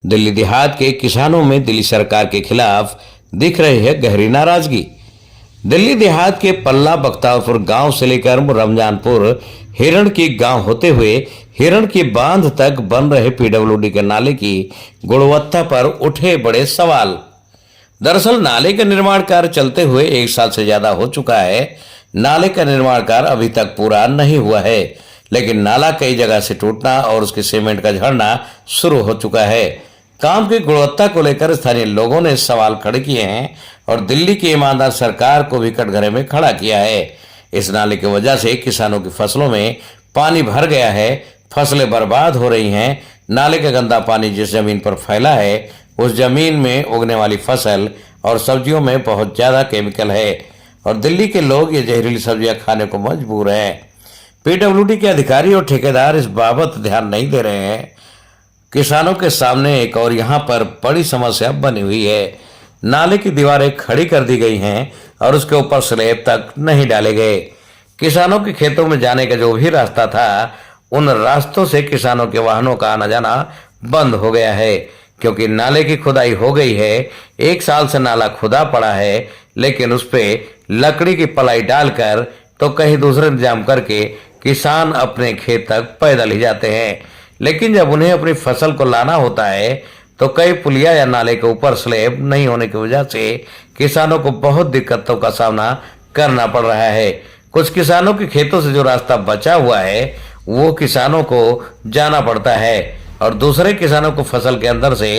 दिल्ली देहात के किसानों में दिल्ली सरकार के खिलाफ दिख रही है गहरी नाराजगी। दिल्ली देहात के पल्ला बख्तावरपुर गांव से लेकर रमजानपुर हिरण की गांव होते हुए हिरण की बांध तक बन रहे पीडब्ल्यूडी के नाले की गुणवत्ता पर उठे बड़े सवाल। दरअसल नाले का निर्माण कार्य चलते हुए 1 साल से ज्यादा हो चुका है। नाले का निर्माण कार्य अभी तक पूरा नहीं हुआ है, लेकिन नाला कई जगह से टूटना और उसके सीमेंट का झड़ना शुरू हो चुका है। काम की गुणवत्ता को लेकर स्थानीय लोगों ने सवाल खड़े किए हैं और दिल्ली की ईमानदार सरकार को भी कटघरे में खड़ा किया है। इस नाले की वजह से किसानों की फसलों में पानी भर गया है, फसलें बर्बाद हो रही हैं। नाले का गंदा पानी जिस जमीन पर फैला है उस जमीन में उगने वाली फसल और सब्जियों में बहुत ज्यादा केमिकल है और दिल्ली के लोग ये जहरीली सब्जियां खाने को मजबूर हैं। पीडब्ल्यूडी के अधिकारी और ठेकेदार इस बाबत ध्यान नहीं दे रहे हैं। किसानों के सामने एक और यहाँ पर बड़ी समस्या बनी हुई है। नाले की दीवारें खड़ी कर दी गई हैं और उसके ऊपर स्लैब तक नहीं डाले गए। किसानों के खेतों में जाने का जो भी रास्ता था उन रास्तों से किसानों के वाहनों का आना जाना बंद हो गया है, क्योंकि नाले की खुदाई हो गई है। 1 साल से नाला खुदा पड़ा है, लेकिन उस पे लकड़ी की पलाई डालकर तो कहीं दूसरे इंतजाम करके किसान अपने खेत तक पैदल ही जाते हैं। लेकिन जब उन्हें अपनी फसल को लाना होता है तो कई पुलिया या नाले के ऊपर स्लैब नहीं होने की वजह से किसानों को बहुत दिक्कतों का सामना करना पड़ रहा है। कुछ किसानों के खेतों से जो रास्ता बचा हुआ है वो किसानों को जाना पड़ता है और दूसरे किसानों को फसल के अंदर से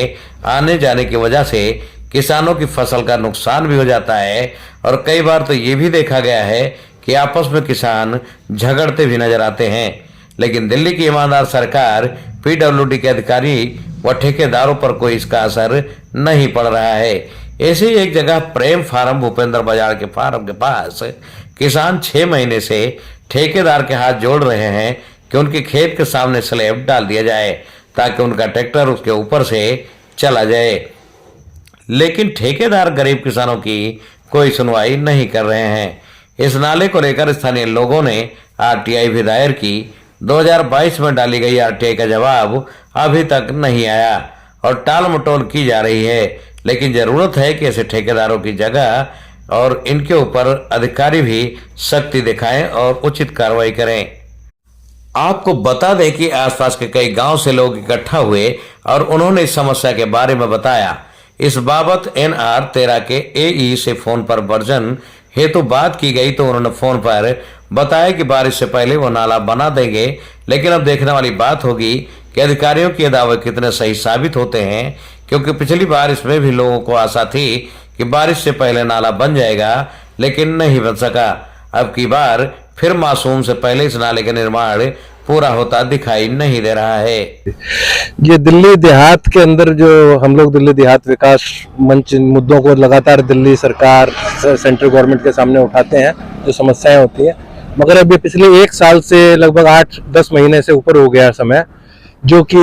आने जाने की वजह से किसानों की फसल का नुकसान भी हो जाता है। और कई बार तो ये भी देखा गया है कि आपस में किसान झगड़ते भी नजर आते हैं। लेकिन दिल्ली की ईमानदार सरकार, पीडब्ल्यूडी के अधिकारी व ठेकेदारों पर कोई इसका असर नहीं पड़ रहा है। ऐसे ही एक जगह प्रेम फार्म भूपेंद्र बाजार के फार्म के पास किसान 6 महीने से ठेकेदार के हाथ जोड़ रहे हैं कि उनके खेत के सामने स्लैब डाल दिया जाए ताकि उनका ट्रैक्टर उसके ऊपर से चला जाए। लेकिन ठेकेदार गरीब किसानों की कोई सुनवाई नहीं कर रहे हैं। इस नाले को लेकर स्थानीय लोगों ने आरटीआई भी दायर की। 2022 में डाली गई आरटीआई का जवाब अभी तक नहीं आया और टाल मटोल की जा रही है। लेकिन जरूरत है कि ऐसे ठेकेदारों की जगह और इनके ऊपर अधिकारी भी सख्ती दिखाएं और उचित कार्रवाई करें। आपको बता दें कि आसपास के कई गांव से लोग इकट्ठा हुए और उन्होंने इस समस्या के बारे में बताया। इस बाबत NR 13 के AE से फोन पर वर्जन हेतु बात की गई तो उन्होंने फोन पर बताया कि बारिश से पहले वो नाला बना देंगे। लेकिन अब देखने वाली बात होगी कि अधिकारियों के दावे कितने सही साबित होते हैं, क्योंकि पिछली बार इसमें भी लोगों को आशा थी कि बारिश से पहले नाला बन जाएगा, लेकिन नहीं बन सका। अब की बार फिर मासूम से पहले इस नाले का निर्माण पूरा होता दिखाई नहीं दे रहा है। ये दिल्ली देहात के अंदर जो हम लोग दिल्ली देहात विकास मंच मुद्दों को लगातार दिल्ली सरकार, सेंट्रल गवर्नमेंट के सामने उठाते हैं, जो समस्याएं होती हैं, मगर अभी पिछले 1 साल से लगभग 8-10 महीने से ऊपर हो गया समय जो कि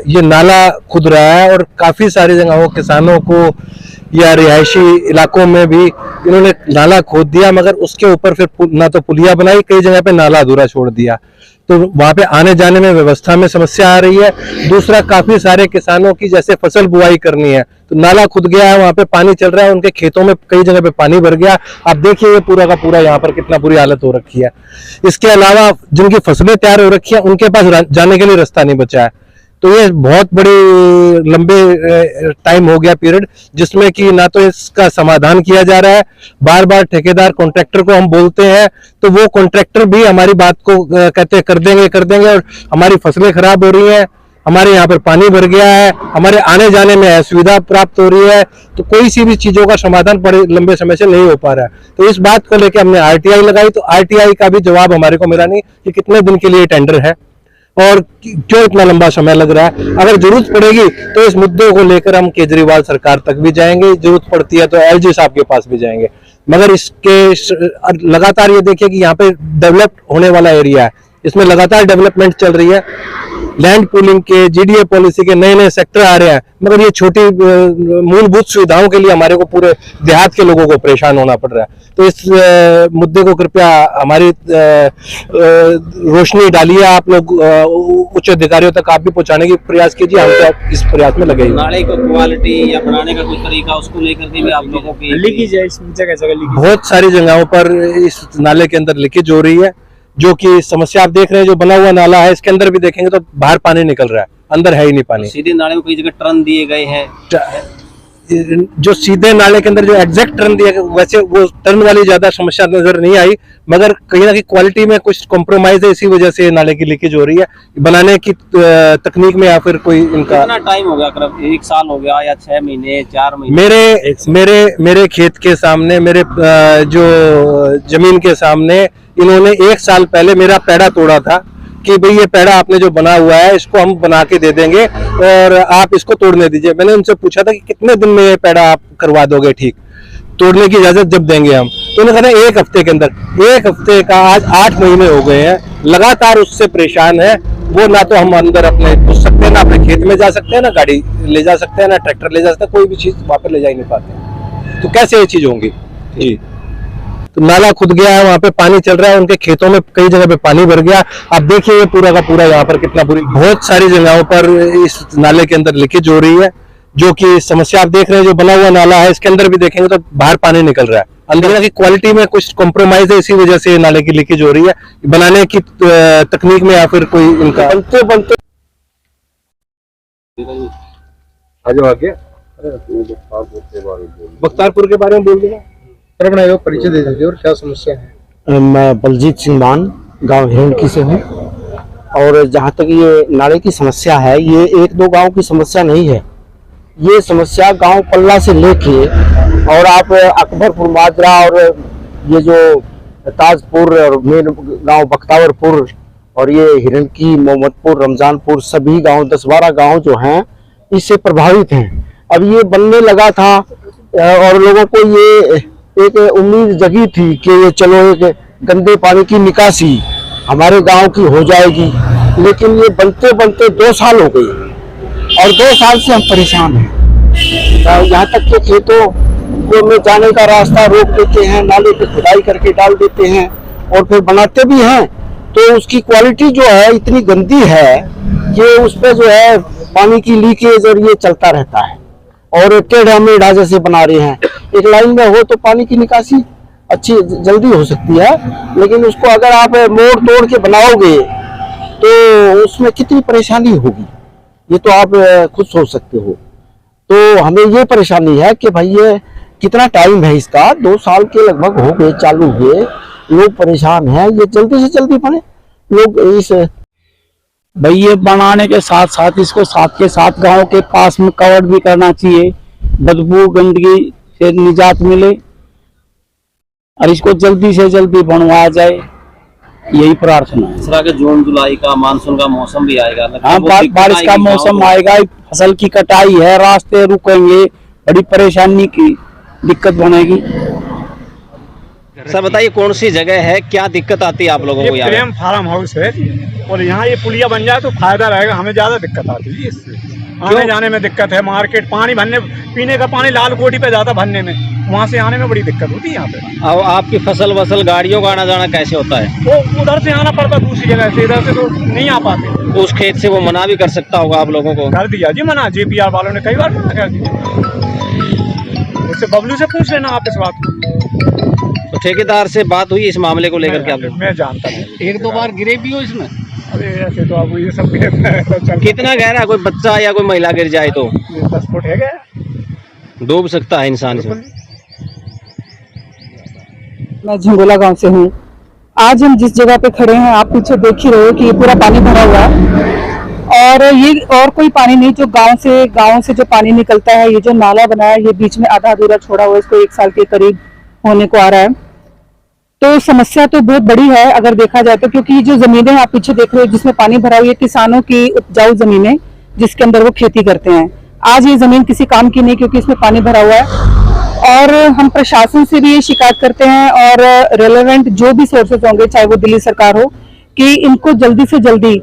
ये नाला खुद रहा है और काफी सारी जगहों किसानों को या रिहायशी इलाकों में भी इन्होंने नाला खोद दिया, मगर उसके ऊपर फिर ना तो पुलिया बनाई, कई जगह पे नाला अधूरा छोड़ दिया, तो वहां पे आने जाने में व्यवस्था में समस्या आ रही है। दूसरा, काफी सारे किसानों की जैसे फसल बुआई करनी है तो नाला खुद गया है, वहां पे पानी चल रहा है, उनके खेतों में कई जगह पे पानी भर गया। आप देखिए ये पूरा का पूरा यहाँ पर कितना बुरी हालत हो रखी है। इसके अलावा जिनकी फसलें तैयार हो रखी है उनके पास जाने के लिए रास्ता नहीं बचा है। तो ये बहुत बड़ी लंबे टाइम हो गया पीरियड, जिसमें कि ना तो इसका समाधान किया जा रहा है। बार बार ठेकेदार कॉन्ट्रैक्टर को हम बोलते हैं तो वो कॉन्ट्रैक्टर भी हमारी बात को कहते कर देंगे और हमारी फसलें खराब हो रही हैं, हमारे यहाँ पर पानी भर गया है, हमारे आने जाने में असुविधा प्राप्त हो रही है, तो कोई सी भी चीजों का समाधान बड़े लंबे समय से नहीं हो पा रहा है। तो इस बात को लेकर हमने आरटीआई लगाई, तो आरटीआई का भी जवाब हमारे को मिला नहीं कि कितने दिन के लिए टेंडर है और क्यों इतना लंबा समय लग रहा है। अगर जरूरत पड़ेगी तो इस मुद्दे को लेकर हम केजरीवाल सरकार तक भी जाएंगे, जरूरत पड़ती है तो LG साहब के पास भी जाएंगे। मगर इसके लगातार ये देखिए कि यहाँ पे डेवलप होने वाला एरिया है, इसमें लगातार डेवलपमेंट चल रही है। लैंड पूलिंग के, जीडीए पॉलिसी के नए नए सेक्टर आ रहे हैं, मगर ये छोटी मूलभूत सुविधाओं के लिए हमारे को पूरे देहात के लोगों को परेशान होना पड़ रहा है। तो इस मुद्दे को कृपया हमारी रोशनी डालिए आप लोग, उच्च अधिकारियों तक आप भी पहुंचाने की प्रयास कीजिए। हम तो इस प्रयास में लगे हैं। नाले का क्वालिटी या बनाने का कोई तरीका, उसको लेकर के भी आप लोगों की लीकेज है, इस जगह जगह लीकेज। बहुत सारी जगहों पर इस नाले के अंदर लीकेज हो रही है, जो कि समस्या आप देख रहे हैं। जो बना हुआ नाला है, इसके अंदर भी देखेंगे तो बाहर पानी निकल रहा है, अंदर है ही नहीं पानी। सीधे नाले में कई जगह टर्न दिए गए हैं। जो सीधे नाले के अंदर जो एग्जैक्ट टर्न दिया, वैसे वो टर्न वाली ज्यादा समस्या नजर नहीं आई, मगर कहीं ना कहीं क्वालिटी में कुछ कॉम्प्रोमाइज है, इसी वजह से नाले की लीकेज हो रही है। बनाने की तकनीक में या फिर कोई इनका कितना टाइम हो गया, करीब 1 साल हो गया या 6 महीने 4 महीने? मेरे खेत के सामने, मेरे जो जमीन के सामने इन्होंने 1 साल पहले मेरा पैड़ा तोड़ा था कि भाई ये पैड़ा आपने जो बना हुआ है इसको हम बना के दे देंगे और आप इसको तोड़ने दीजिए। मैंने उनसे पूछा था कि कितने दिन में ये पैड़ा आप करवा दोगे ठीक, तोड़ने की इजाजत जब देंगे हम। तो उन्होंने कहा 1 हफ्ते के अंदर। 1 हफ्ते का आज 8 महीने हो गए हैं, लगातार उससे परेशान है वो। ना तो हम अंदर अपने घुस सकते हैं, ना अपने खेत में जा सकते हैं, ना गाड़ी ले जा सकते हैं, ना ट्रैक्टर ले जा सकते हैं, कोई भी चीज वहां पर ले जा ही नहीं पाते। तो कैसे ये चीज होंगी जी? तो नाला खुद गया है, वहां पे पानी चल रहा है, उनके खेतों में कई जगह पे पानी भर गया। आप देखिए ये पूरा का पूरा यहाँ पर कितना पूरी, बहुत सारी जगहों पर इस नाले के अंदर लीकेज हो रही है, जो कि समस्या आप देख रहे हैं। जो बना हुआ नाला है, इसके अंदर भी देखेंगे तो बाहर पानी निकल रहा है, अंदर की क्वालिटी में कुछ कॉम्प्रोमाइज है, इसी वजह से नाले की लीकेज हो रही है। बनाने की तकनीक में या फिर कोई इनका बनते आगे बख्तारपुर के बारे में बोल देना, परिचय दे दीजिए और क्या समस्या है। मैं बलजीत सिंह मान गांव हिरणकी से हूँ। और जहाँ तक ये नाले की समस्या है, ये 1-2 गांव की समस्या नहीं है। ये समस्या गांव पल्ला से लेके और आप अकबरपुर माजरा और ये जो ताजपुर और मेन गांव बख्तावरपुर और ये हिरणकी, मोहम्मदपुर, रमजानपुर, सभी गांव 10-12 गांव जो हैं इससे प्रभावित हैं। अब ये बनने लगा था और लोगों को ये एक उम्मीद जगी थी कि ये चलो एक गंदे पानी की निकासी हमारे गांव की हो जाएगी, लेकिन ये बनते बनते 2 साल हो गए और 2 साल से हम परेशान हैं। यहाँ तक के खेतों में जाने का रास्ता रोक देते हैं, नाले पे खुदाई करके डाल देते हैं और फिर बनाते भी हैं, तो उसकी क्वालिटी जो है इतनी गंदी है कि उस पर जो है पानी की लीकेज और ये चलता रहता है। और टेढ़ा मेढ़ा जैसे बना रहे हैं, एक लाइन में हो तो पानी की निकासी अच्छी जल्दी हो सकती है, लेकिन उसको अगर आप मोड़ तोड़ के बनाओगे तो उसमें कितनी परेशानी होगी, ये तो आप खुद सोच सकते हो। तो हमें ये परेशानी है कि भाई ये कितना टाइम है इसका, 2 साल के लगभग हो गए चालू हुए, लोग परेशान हैं। ये जल्दी से जल्दी बने, लोग इस भाई ये बनाने के साथ साथ इसको साथ के साथ गांव के पास में कवर भी करना चाहिए, बदबू गंदगी से निजात मिले और इसको जल्दी से जल्दी बनवाया जाए, यही प्रार्थना है। इस तरह के जून जुलाई का मानसून का मौसम भी आएगा। हाँ, बारिश का मौसम आएगा, फसल की कटाई है, रास्ते रुकेंगे, बड़ी परेशानी की दिक्कत बनेगी। सर बताइए कौन सी जगह है, क्या दिक्कत आती है आप लोगों को? ये प्रेम फार्म हाउस है और यहाँ ये पुलिया बन जाए तो फायदा रहेगा, हमें ज्यादा दिक्कत आती है इससे। आने जाने में दिक्कत है, मार्केट पानी भरने, पीने का पानी लाल कोठी पे जाता भरने में, वहाँ से आने में बड़ी दिक्कत होती है यहाँ पे। अब आपकी फसल वसल गाड़ियों का आना जाना कैसे होता है? वो उधर से आना पड़ता दूसरी जगह से, इधर से तो नहीं आ पाते। उस खेत से वो मना भी कर सकता होगा आप लोगों को? कर दिया जी मना, JPR वालों ने कई बार मना कर दिया। उससे बबलू से पूछ लेना आप इस बात को। तो ठेकेदार से बात हुई इस मामले को लेकर के आप लोग? मैं जानता नहीं, 1-2 बार गिरे भी हो इसमें। अरे ऐसे तो आपको ये सब कितना गहरा, कोई बच्चा या कोई महिला गिर जाए तो 10 फुट है, डूब सकता है इंसान इसमें। मैं झंगोला गांव से हूँ। आज हम जिस जगह पे खड़े हैं, आप पीछे देख ही रहे हो कि ये पूरा पानी भरा हुआ है और ये और कोई पानी नहीं, जो गांव से जो पानी निकलता है, ये जो नाला बना है, ये बीच में आधा अधूरा छोड़ा हुआ है, इसको 1 साल के करीब होने को आ रहा है। तो समस्या तो बहुत बड़ी है अगर देखा जाए तो, क्योंकि जो जमीनें आप पीछे देख रहे हो जिसमें पानी भरा हुआ है, किसानों की उपजाऊ जमीनें जिसके अंदर वो खेती करते हैं। आज ये जमीन किसी काम की नहीं, क्योंकि इसमें पानी भरा हुआ है। और हम प्रशासन से भी ये शिकायत करते हैं और रेलेवेंट जो भी सोर्सेज होंगे, चाहे वो दिल्ली सरकार हो, कि इनको जल्दी से जल्दी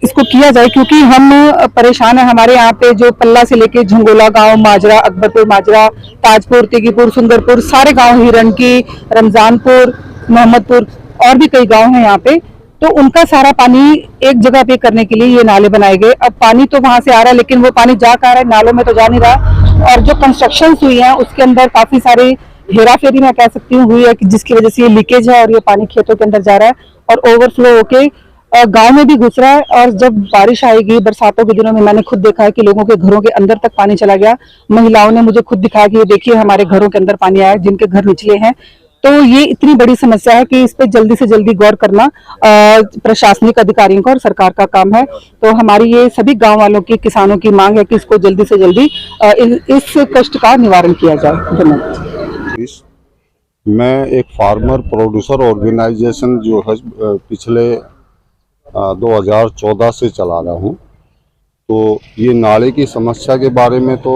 इसको किया जाए, क्योंकि हम परेशान है। हमारे यहाँ पे जो पल्ला से लेके झंगोला गांव, माजरा, अकबरपुर माजरा, ताजपुर, तिगीपुर, सुंदरपुर, सारे गांव, हिरणकी, रमजानपुर, मोहम्मदपुर और भी कई गांव हैं यहाँ पे, तो उनका सारा पानी एक जगह पे करने के लिए ये नाले बनाए गए। अब पानी तो वहां से आ रहा है, लेकिन वो पानी जा कहाँ रहा है, नालों में तो जा नहीं रहा। और जो कंस्ट्रक्शन हुई है उसके अंदर काफी सारे हेरा फेरी मैं कह सकती हूँ हुई है, कि जिसकी वजह से ये लीकेज है और ये पानी खेतों के अंदर जा रहा है और ओवरफ्लो होके गांव में भी घुस रहा है। और जब बारिश आएगी, बरसातों के दिनों में, मैंने खुद देखा है कि लोगों के घरों के अंदर तक पानी चला गया। महिलाओं ने मुझे खुद दिखाया कि ये देखिए हमारे घरों के अंदर पानी आया, जिनके घर निचले हैं। तो ये इतनी बड़ी समस्या है कि इस पे जल्दी से जल्दी गौर करना प्रशासनिक अधिकारियों का और सरकार का काम है। तो हमारी ये सभी गांव वालों की, किसानों की मांग है कि इसको जल्दी से जल्दी इस कष्ट का निवारण किया जाए। धन्यवाद। मैं एक फार्मर प्रोड्यूसर ऑर्गेनाइजेशन जो है पिछले 2014 से चला रहा हूँ। तो ये नाले की समस्या के बारे में तो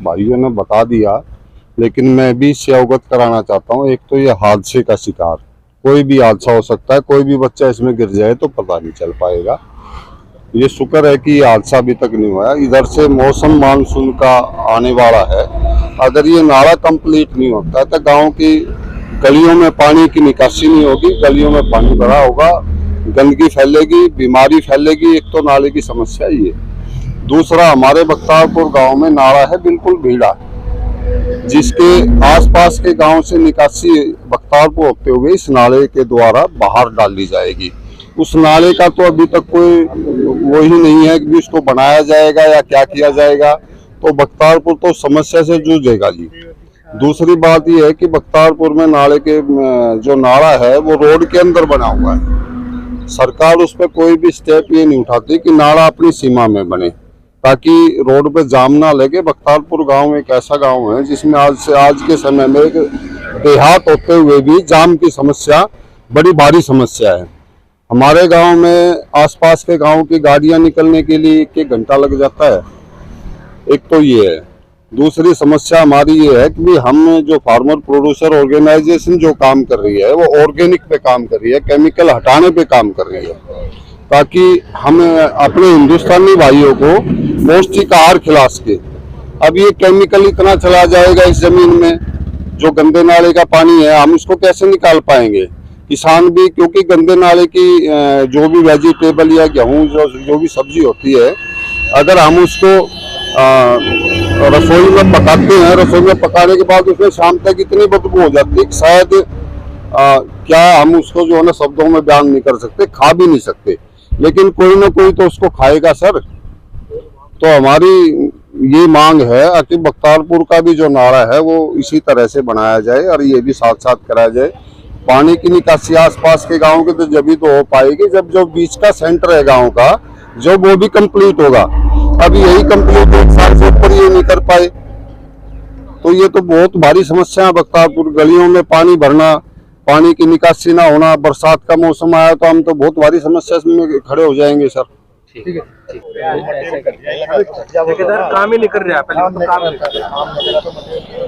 भाइयों ने बता दिया, लेकिन मैं भी इससे अवगत कराना चाहता हूँ। एक तो ये हादसे का शिकार, कोई भी हादसा हो सकता है, कोई भी बच्चा इसमें गिर जाए तो पता नहीं चल पाएगा। ये शुक्र है कि ये हादसा अभी तक नहीं हुआ। इधर से मौसम मानसून का आने वाला है, अगर ये नाला कंप्लीट नहीं होता तो गांव की गलियों में पानी की निकासी नहीं होगी, गलियों में पानी भरा होगा, गंदगी फैलेगी, बीमारी फैलेगी। एक तो नाले की समस्या ये। दूसरा, हमारे बख्तारपुर गांव में नाला है बिल्कुल भीड़ा, जिसके आसपास के गांव से निकासी बख्तारपुर होते हुए इस नाले के द्वारा बाहर डाल दी जाएगी। उस नाले का तो अभी तक कोई वो ही नहीं है कि उसको बनाया जाएगा या क्या किया जाएगा। तो बख्तारपुर तो समस्या से जूझेगा जी। दूसरी बात यह है कि बख्तारपुर में नाले के जो नाला है वो रोड के अंदर बना हुआ है। सरकार उस पर कोई भी स्टेप ये नहीं उठाती कि नाला अपनी सीमा में बने, ताकि रोड पे जाम ना लगे। बख्तारपुर गांव एक ऐसा गांव है जिसमें आज के समय में एक देहात होते हुए भी जाम की समस्या बड़ी भारी समस्या है। हमारे गांव में आसपास के गांव की गाड़ियां निकलने के लिए 1 घंटा लग जाता है। एक तो ये है। दूसरी समस्या हमारी ये है कि हम जो फार्मर प्रोड्यूसर ऑर्गेनाइजेशन जो काम कर रही है वो ऑर्गेनिक पे काम कर रही है, केमिकल हटाने पे काम कर रही है, ताकि हम अपने हिंदुस्तानी भाइयों को पौष्टिक आहार खिला सके। अब ये केमिकल इतना चला जाएगा इस जमीन में, जो गंदे नाले का पानी है हम उसको कैसे निकाल पाएंगे? किसान भी, क्योंकि गंदे नाले की जो भी वेजिटेबल या गेहूं जो भी सब्जी होती है, अगर हम उसको रसोई में पकाते हैं, रसोई में पकाने के बाद उसमें शाम तक इतनी बदबू हो जाती है कि शायद क्या हम उसको जो है ना शब्दों में बयान नहीं कर सकते, खा भी नहीं सकते। लेकिन कोई ना कोई तो उसको खाएगा सर। तो हमारी ये मांग है कि बख्तारपुर का भी जो नाला है वो इसी तरह से बनाया जाए और ये भी साथ साथ कराया जाए। पानी की निकासी आसपास के गाँव के तो जब ही तो हो पाएगी जब जो बीच का सेंटर है गाँव का जो वो भी कंप्लीट होगा। अभी यही कंप्लीट 1 साल से ऊपर ये नहीं कर पाए, तो ये तो बहुत भारी समस्या है। बख्तारपुर गलियों में पानी भरना, पानी की निकासी ना होना, बरसात का मौसम आया तो हम तो बहुत भारी समस्या में खड़े हो जाएंगे सर। ठीक है, काम ही नहीं कर रहे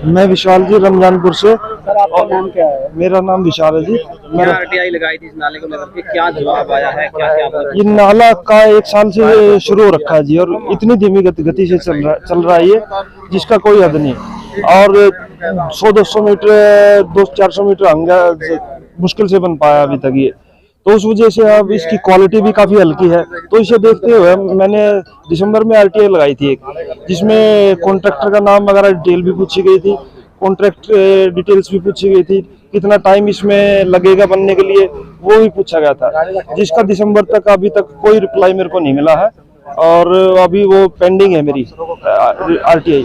मैं विशाल जी, रमजानपुर से। सर आपका नाम क्या है? मेरा नाम विशाल है जी। क्या आरटीआई लगाई थी इस नाले को लेकर के, क्या जवाब आया है, क्या क्या? ये नाला का 1 साल से शुरू हो रखा है जी, और इतनी धीमी गति से चल रहा है ये, जिसका कोई हद नहीं। और 100-200 मीटर, 200-400 मीटर मुश्किल से बन पाया अभी तक ये। तो उस वजह से अब इसकी क्वालिटी भी काफी हल्की है। तो इसे देखते हुए मैंने दिसंबर में आरटीआई लगाई थी एक, जिसमें कॉन्ट्रैक्टर का नाम वगैरह डिटेल भी पूछी गई थी, कॉन्ट्रैक्ट डिटेल्स भी पूछी गई थी, कितना टाइम इसमें लगेगा बनने के लिए वो भी पूछा गया था, जिसका दिसंबर तक अभी तक कोई रिप्लाई मेरे को नहीं मिला है। और अभी वो पेंडिंग है मेरी आरटीआई।